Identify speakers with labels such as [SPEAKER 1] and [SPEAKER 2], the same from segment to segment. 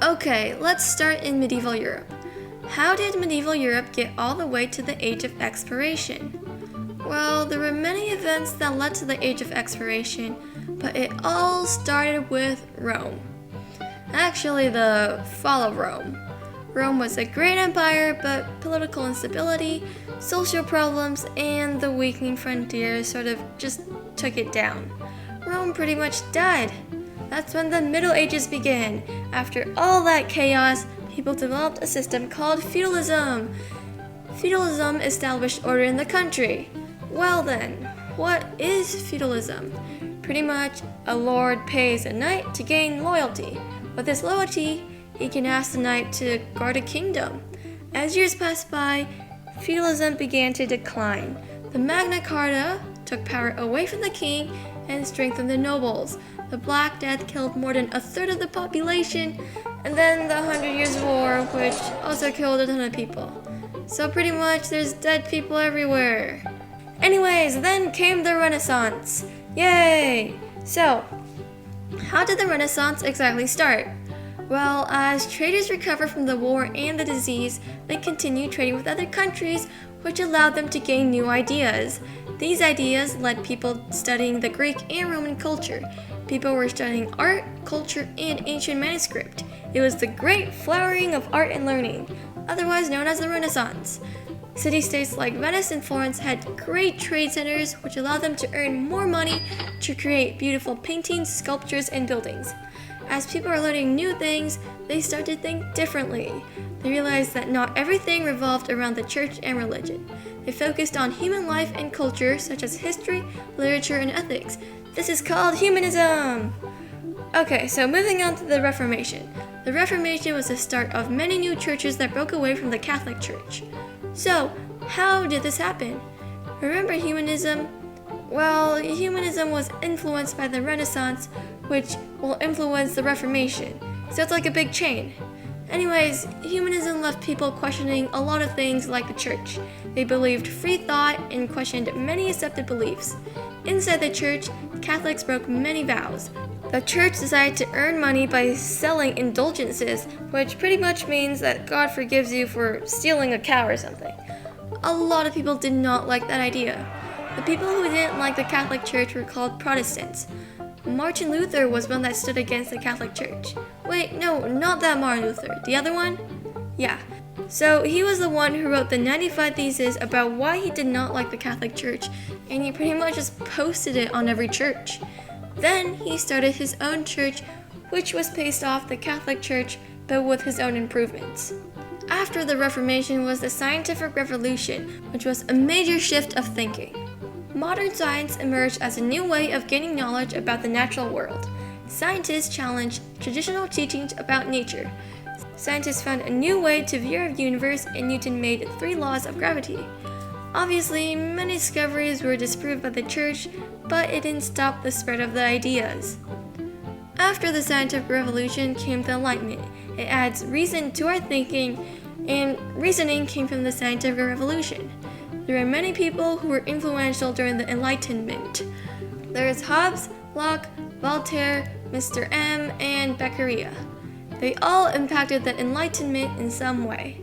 [SPEAKER 1] Okay, let's start in medieval Europe. How did medieval Europe get all the way to the Age of Exploration? Well, there were many events that led to the Age of Exploration, but it all started with Rome. Actually, the fall of Rome. Rome was a great empire, but political instability, social problems, and the weakening frontiers sort of just took it down. Rome pretty much died. That's when the Middle Ages began. After all that chaos, people developed a system called feudalism. Feudalism established order in the country. Well then, what is feudalism? Pretty much, a lord pays a knight to gain loyalty. With this loyalty, he can ask the knight to guard a kingdom. As years passed by, feudalism began to decline. The Magna Carta took power away from the king and strengthened the nobles. The Black Death killed more than a third of the population, and then the 100 Years' War, which also killed a ton of people. So pretty much there's dead people everywhere. Anyways, then came the Renaissance. Yay! So, how did the Renaissance exactly start? Well, as traders recovered from the war and the disease, they continued trading with other countries, which allowed them to gain new ideas. These ideas led people studying the Greek and Roman culture. People were studying art, culture, and ancient manuscript. It was the great flowering of art and learning, otherwise known as the Renaissance. City-states like Venice and Florence had great trade centers, which allowed them to earn more money to create beautiful paintings, sculptures, and buildings. As people are learning new things, they start to think differently. They realized that not everything revolved around the church and religion. They focused on human life and culture, such as history, literature, and ethics. This is called humanism! Okay, so moving on to the Reformation. The Reformation was the start of many new churches that broke away from the Catholic Church. So, how did this happen? Remember humanism? Well, humanism was influenced by the Renaissance, which will influence the Reformation. So it's like a big chain. Anyways, humanism left people questioning a lot of things like the church. They believed free thought and questioned many accepted beliefs. Inside the church, Catholics broke many vows. The church decided to earn money by selling indulgences, which pretty much means that God forgives you for stealing a cow or something. A lot of people did not like that idea. The people who didn't like the Catholic Church were called Protestants. Martin Luther was one that stood against the Catholic Church. Wait, no, not that Martin Luther. The other one? Yeah. So he was the one who wrote the 95 Theses about why he did not like the Catholic Church, and he pretty much just posted it on every church. Then he started his own church, which was based off the Catholic Church, but with his own improvements. After the Reformation was the Scientific Revolution, which was a major shift of thinking. Modern science emerged as a new way of gaining knowledge about the natural world. Scientists challenged traditional teachings about nature. Scientists found a new way to view our universe, and Newton made 3 laws of gravity. Obviously, many discoveries were disproved by the church, but it didn't stop the spread of the ideas. After the Scientific Revolution came the Enlightenment. It adds reason to our thinking, and reasoning came from the Scientific Revolution. There are many people who were influential during the Enlightenment. There is Hobbes, Locke, Voltaire, Mr. M, and Beccaria. They all impacted the Enlightenment in some way.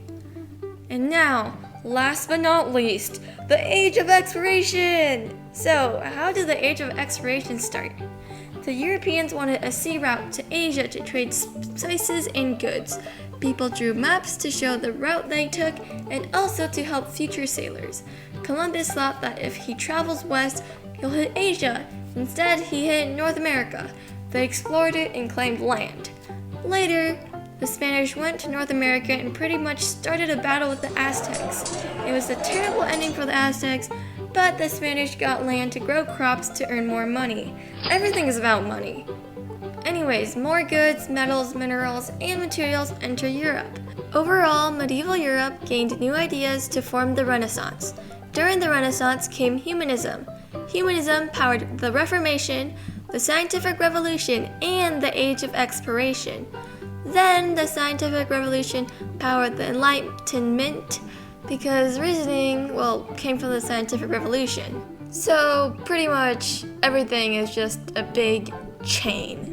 [SPEAKER 1] And now, last but not least, the Age of Exploration! So, how did the Age of Exploration start? The Europeans wanted a sea route to Asia to trade spices and goods. People drew maps to show the route they took and also to help future sailors. Columbus thought that if he travels west, he'll hit Asia. Instead, he hit North America. They explored it and claimed land. Later, the Spanish went to North America and pretty much started a battle with the Aztecs. It was a terrible ending for the Aztecs, but the Spanish got land to grow crops to earn more money. Everything is about money. Anyways, more goods, metals, minerals, and materials enter Europe. Overall, medieval Europe gained new ideas to form the Renaissance. During the Renaissance came humanism. Humanism powered the Reformation, the Scientific Revolution, and the Age of Exploration. Then the Scientific Revolution powered the Enlightenment because reasoning, came from the Scientific Revolution. So pretty much everything is just a big chain.